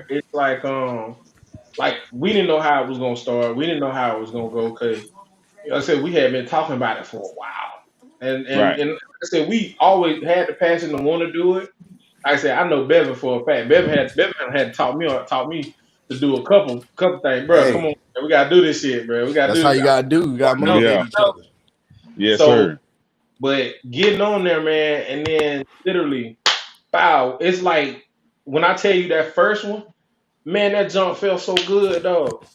it's like we didn't know how it was gonna start. We didn't know how it was gonna go because, like I said, we had been talking about it for a while, Right. and like I said, we always had the passion to want to do it. Like I said, I know Bevan for a fact. Bevan had taught me to do a couple things, bro. Come Hey, on, man, we gotta do this shit, bro. We gotta that's do how this. you gotta do. You gotta No, motivate Yeah. each other. Yes, so, sir. but getting on there, man, and then literally, wow, it's like when I tell you that first one, man, that jump felt so good, dog.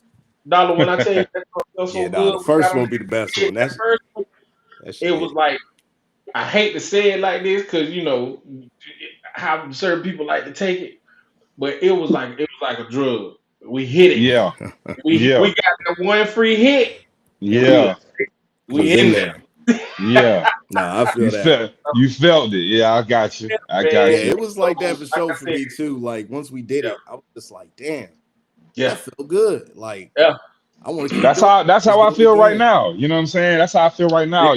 Dollar, when I tell you that jump felt Yeah, so nah, good, the we got first on one be the best that shit. one. That first one, That it shit was hit. like I hate to say it like this because how certain people like to take it, but it was like a drug. We hit it. Yeah. We Yeah. got that one free hit, and Yeah. It was we in in there. there. Yeah. Nah, I feel that. You felt it. Yeah, I got you. I Man, Yeah, got you. it was so, like that for like sure I for said, me too. Like once we did yeah, it, I was just like, damn, yeah, that felt good. Like yeah, I want to keep doing it. That's Let's how I do it feel right again. now. You know what I'm saying? That's how I feel right yeah, now.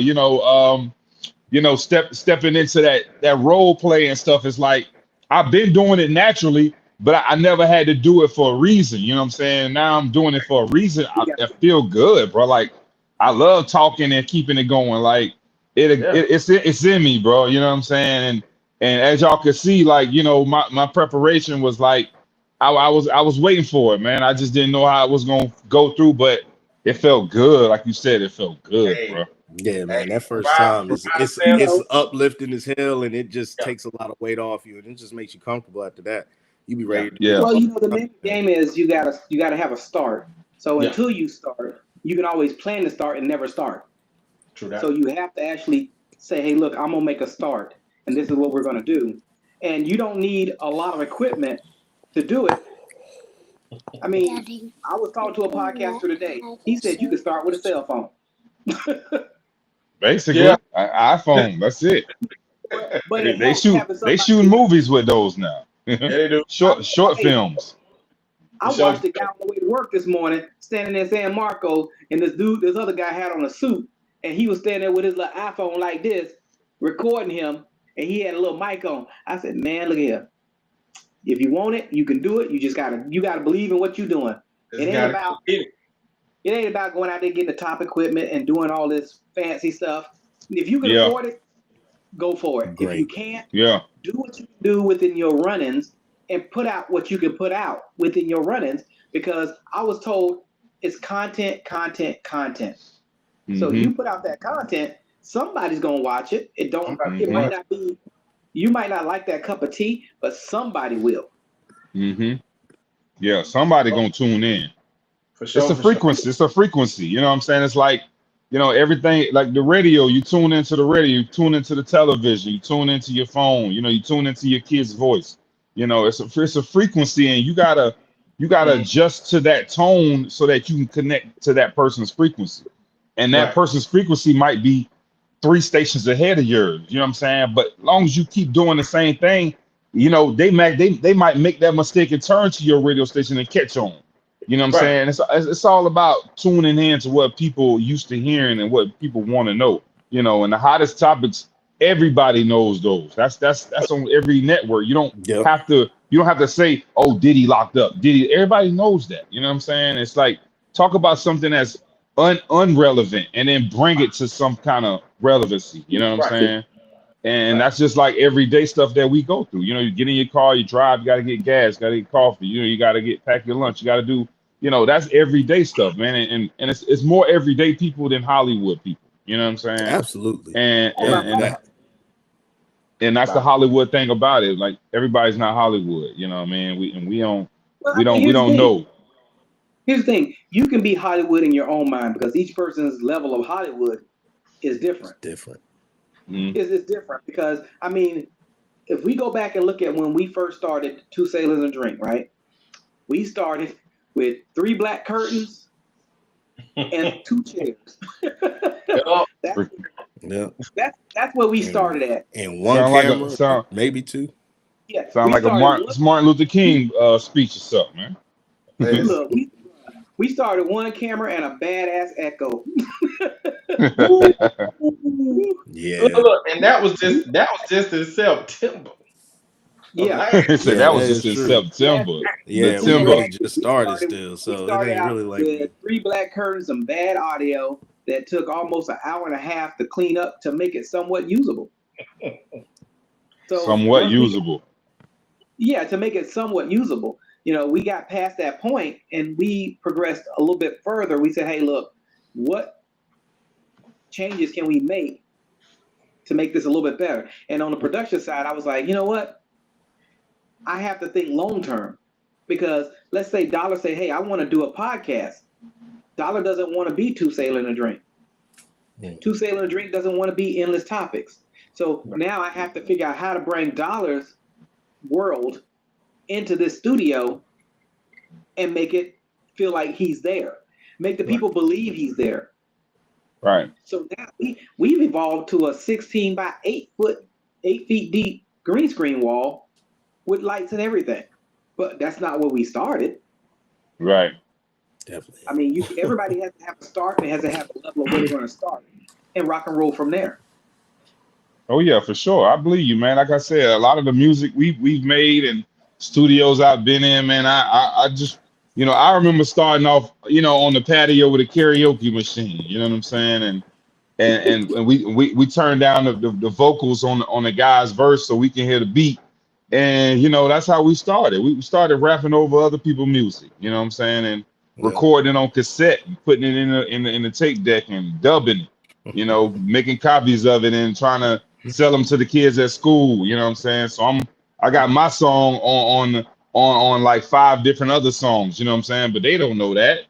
Stepping into that role play and stuff is like I've been doing it naturally, but I never had to do it for a reason. You know what I'm saying? Now I'm doing it for a reason. I feel good, bro. Like I love talking and keeping it going. Like yeah. it's in me, bro. You know what I'm saying? And as y'all can see, like my preparation was like I was waiting for it, man. I just didn't know how it was gonna go through, but it felt good. Like you said, it felt good, Hey, bro. Yeah, hey, man. That first provide, time is provide it's stand it's up. uplifting as hell, and it just Yeah, takes a lot of weight off you, and it just makes you comfortable after that. You be yeah, ready to do it Yeah. Well, all the the name of the time, game is you gotta have a start. So yeah. until you start, you can always plan to start and never start. True So that. you have to actually say, hey, look, I'm gonna make a start, and this is what we're gonna do. And you don't need a lot of equipment to do it. I mean, I was talking to a podcaster today. He said you could start with a cell phone. Yeah, Basically, iPhone. That's it. But They, it they helps shoot having they somebody shooting to. movies with those now. yeah, they do. Short Hey, films. For I sure. watched a guy on the way to work this morning standing in San Marco, and this other guy had on a suit, and he was standing there with his little iPhone like this, recording him, and he had a little mic on. I said, "Man, look here. If you want it, you can do it. You gotta believe in what you're doing. It Just ain't gotta about go get it. it ain't about going out there getting the top equipment and doing all this fancy stuff. If you can Yeah, afford it, go for it. If you great. can't, yeah. do what you can do within your run-ins and put out what you can put out within your run-ins, because I was told it's content, content, content. So Mm-hmm. you put out that content, somebody's gonna watch it. Somebody It Mm-hmm. might watch. not be, you might not like that cup of tea, but somebody will. Mm-hmm. Yeah, somebody Oh, gonna tune in. for It's sure, a for sure. frequency. It's a frequency. You know what I'm saying? It's like, everything like the radio. You tune into the radio. You tune into the television. You tune into your phone. You tune into your kid's voice. It's a frequency, and you gotta Mm, adjust to that tone so that you can connect to that person's frequency. And that right. person's frequency might be three stations ahead of yours. You know what I'm saying? But as long as you keep doing the same thing, they might make that mistake and turn to your radio station and catch on. You know what I'm Right. saying? It's all about tuning in to what people used to hearing and what people want to know. And the hottest topics, everybody knows those. That's on every network. You don't Yep. have to you don't have to say, oh, Diddy locked up. Diddy, everybody knows that. You know what I'm saying? It's like talk about something that's unrelevant and then bring it to some kind of relevancy. You know what I'm Right. saying? And Right. that's just like everyday stuff that we go through. You get in your car, you drive, you got to get gas, got to get coffee. You got to pack your lunch. You got to do. That's everyday stuff, man. And it's more everyday people than Hollywood people. You know what I'm saying? Absolutely. And Hold and on, Definitely and, hold on. that. and that's the Right. Hollywood thing about it. Like everybody's not Hollywood. You know what I mean? We don't Well, we I mean, don't we don't know. here's the thing. You can be Hollywood in your own mind because each person's level of Hollywood is It's different. different. Mm, It's different because I mean, if we go back and look at when we first started Two Sailors and a Drink, right? We started with three black curtains and two chairs. Yeah. that's Yeah. that's where we And started at. and one sound like a camera, sound maybe two. Yeah, sound we like a started one. Martin Luther We King speech or something, man. Listen. look, we started one camera and a badass echo. Woo. Look, Yeah. look, and that was just in September. Yeah. He said Yeah, that was that just is in true. September. Yeah, we September. really just started still, We so it started ain't out really like with 3 black curtains, some bad audio that took almost an hour and a half to clean up to make it somewhat usable. So Somewhat once we, usable. yeah, to make it somewhat usable, we got past that point and we progressed a little bit further. We said, hey, look, what changes can we make to make this a little bit better? And on the production side, I was like, you know what? I have to think long term, because let's say Dollar say, hey, I want to do a podcast. Dollar doesn't want to be Two Sail and a Drink. Two Sail and a Drink doesn't want to be Endless Topics. So now I have to figure out how to bring Dollar's world into this studio and make it feel like he's there. Make the people believe he's there. Right. So now we've evolved to a 16 by 8 feet deep green screen wall with lights and everything. But that's not where we started. Right. definitely. I mean, everybody has to have a start and has to have a level of where they're going to start and rock and roll from there. Oh yeah, for sure. I believe you, man. Like I said, a lot of the music we've made and studios I've been in, man. I just, I remember starting off, on the patio with a karaoke machine. You know what I'm saying? And we turned down the vocals on the guy's verse so we can hear the beat. And that's how we started. We started rapping over other people's music. You know what I'm saying? And recording on cassette, and putting it in the tape deck and dubbing it. Making copies of it and trying to sell them to the kids at school. You know what I'm saying? So I got my song on like 5 different other songs. You know what I'm saying? But they don't know that.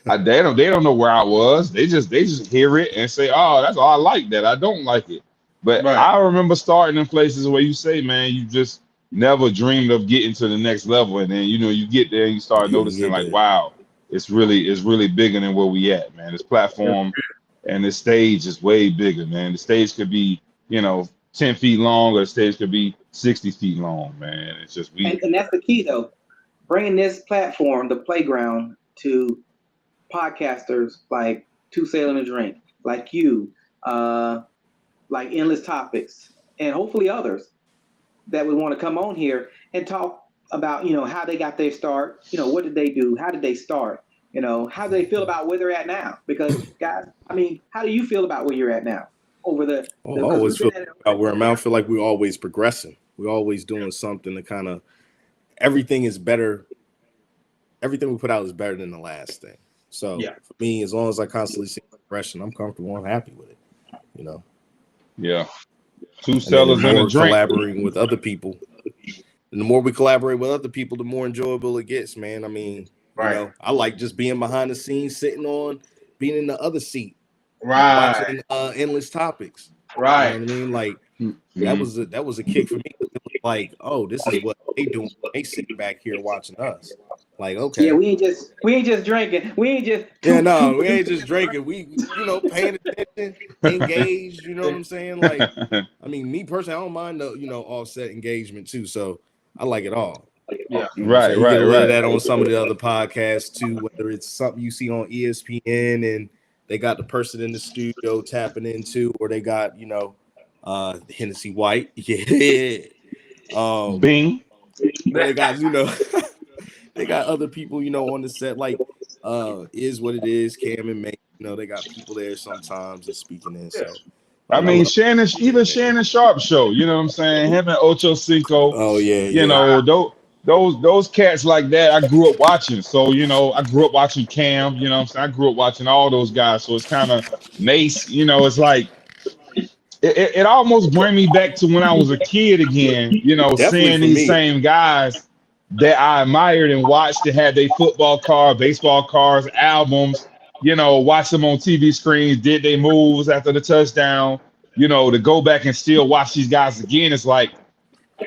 They don't know where I was. They just hear it and say, "Oh, that's all I like that. I don't like it." But Right. I remember starting in places where you say, "Man, you just never dreamed of getting to the next level," and then you get there and you start noticing like, "Wow, it's really bigger than where we at, man. This platform and this stage is way bigger, man. The stage could be 10 feet long, or the stage could be 60 feet long, man. It's just And that's the key, though. Bringing this platform, the playground, to podcasters like Two Sail and a Drink, like you, like Endless Topics, and hopefully others that would want to come on here and talk about, how they got their start, what did they do? How did they start? How do they feel about where they're at now? Because guys, I mean, how do you feel about where you're at now? Over the I always feel about where I'm at. I feel like we're always progressing. We're always doing something to kind of, everything is better. Everything we put out is better than the last thing. So for me, as long as I constantly see progression, I'm comfortable. I'm happy with it. Yeah. Two sellers and a drink. Collaborating with other people. And the more we collaborate with other people, the more enjoyable it gets, man. I mean, I like just being behind the scenes, being in the other seat, watching Endless Topics. Right. You know what I mean? Like that was a kick for me. It was like, oh, this is what they doing. They sit back here watching us. Like, okay. Yeah, we ain't just drinking. We ain't just we ain't just drinking. We, paying attention, engaged, you know what I'm saying? Like, I mean, me personally, I don't mind the, offset engagement too. So I like it all. Yeah. Right. You get a little of that on some of the other podcasts too, whether it's something you see on ESPN and they got the person in the studio tapping into, or they got, Hennessy White. Yeah. Bing. They got, they got other people, on the set, like Is What It Is, Cam and May, they got people there sometimes and speaking in. So I mean, Shannon Sharp show, you know what I'm saying? Him and Ocho Cinco. Oh yeah. Those cats like that I grew up watching. So, I grew up watching Cam, you know what I'm saying? I grew up watching all those guys. So it's kind of nice, it's like it almost bring me back to when I was a kid again, seeing these same guys that I admired and watched that had their football car, baseball cars, albums, watch them on TV screens, did they moves after the touchdown, to go back and still watch these guys again. It's like,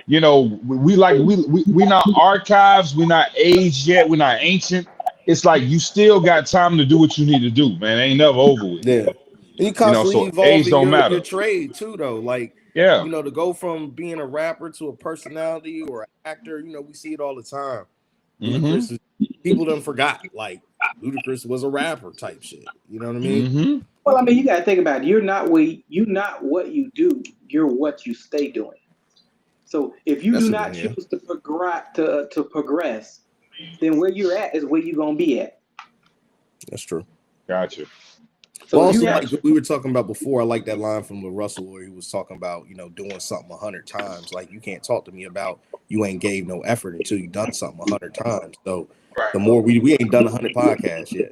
we not archives, we're not aged yet, we're not ancient. It's like you still got time to do what you need to do, man. It ain't never over with. Yeah. And you constantly evolving your trade too, though. Like, to go from being a rapper to a personality or an actor, we see it all the time. Ludacris, people done forgot, like, Ludacris was a rapper type shit. You know what I mean? Well, I mean, you got to think about it. You're not what you do. You're what you stay doing. So if you do not choose to progress, then where you're at is where you're gonna be at. That's true. Gotcha. So well, also, like we were talking about before, I like that line from Russell where he was talking about, doing something 100 times. Like, you can't talk to me about you ain't gave no effort until you done something 100 times. So the more we ain't done 100 podcasts yet.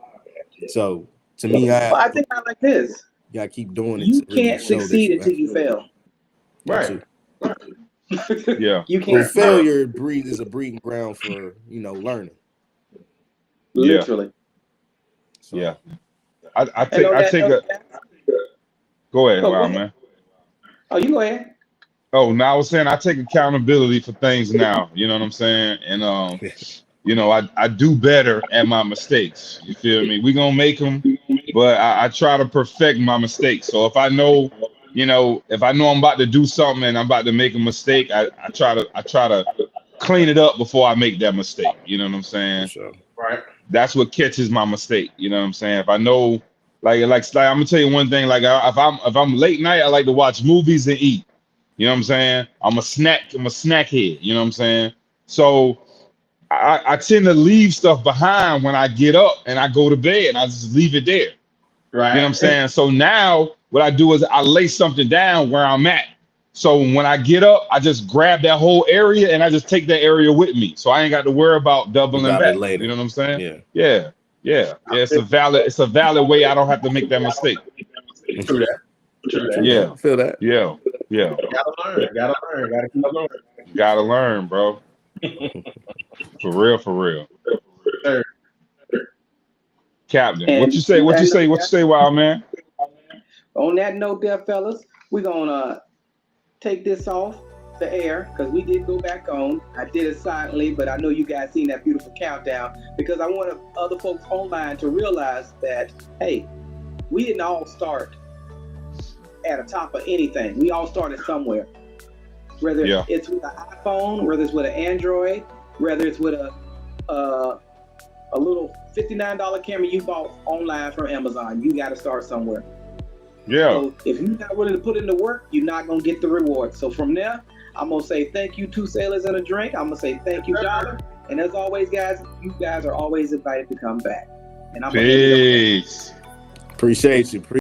So to me, I think I like this. You gotta keep doing it. You can't succeed until you fail. Right. Yeah. You can't. Well, failure is a breeding ground for learning. Literally. So. Yeah. I take a. Go ahead, man. Oh, you go ahead. Oh, now I was saying I take accountability for things now. You know what I'm saying? And I do better at my mistakes. You feel me? We gonna make them, but I try to perfect my mistakes. So if I know, if I know I'm about to do something and I'm about to make a mistake, I try to clean it up before I make that mistake. You know what I'm saying? Sure. Right. That's what catches my mistake. You know what I'm saying? If I know, like I'm gonna tell you one thing. Like if I'm late night, I like to watch movies and eat. You know what I'm saying? I'm a snack head. You know what I'm saying? So I tend to leave stuff behind when I get up and I go to bed, and I just leave it there. Right. You know what I'm saying? So now what I do is I lay something down where I'm at. So when I get up, I just grab that whole area and I just take that area with me. So I ain't got to worry about doubling back. Later. You know what I'm saying? Yeah. Yeah. It's a valid way. I don't have to make that mistake. True that. Yeah. I feel that. Yeah. Gotta keep learning. Gotta learn, bro. For real. Captain, And what you say, wild man? On that note there, fellas, we're gonna take this off the air because we did go back on. I did it silently, but I know you guys seen that beautiful countdown because I want other folks online to realize that, hey, we didn't all start at the top of anything. We all started somewhere. Whether it's with an iPhone, whether it's with an Android, whether it's with a little $59 camera you bought online from Amazon, you got to start somewhere. Yeah. So if you're not willing to put in the work, you're not going to get the reward. So from there, I'm going to say thank you, 2 Sailors and a Drink. I'm going to say thank you, Dollar. And as always, guys, you guys are always invited to come back. And I'm Peace. Appreciate you.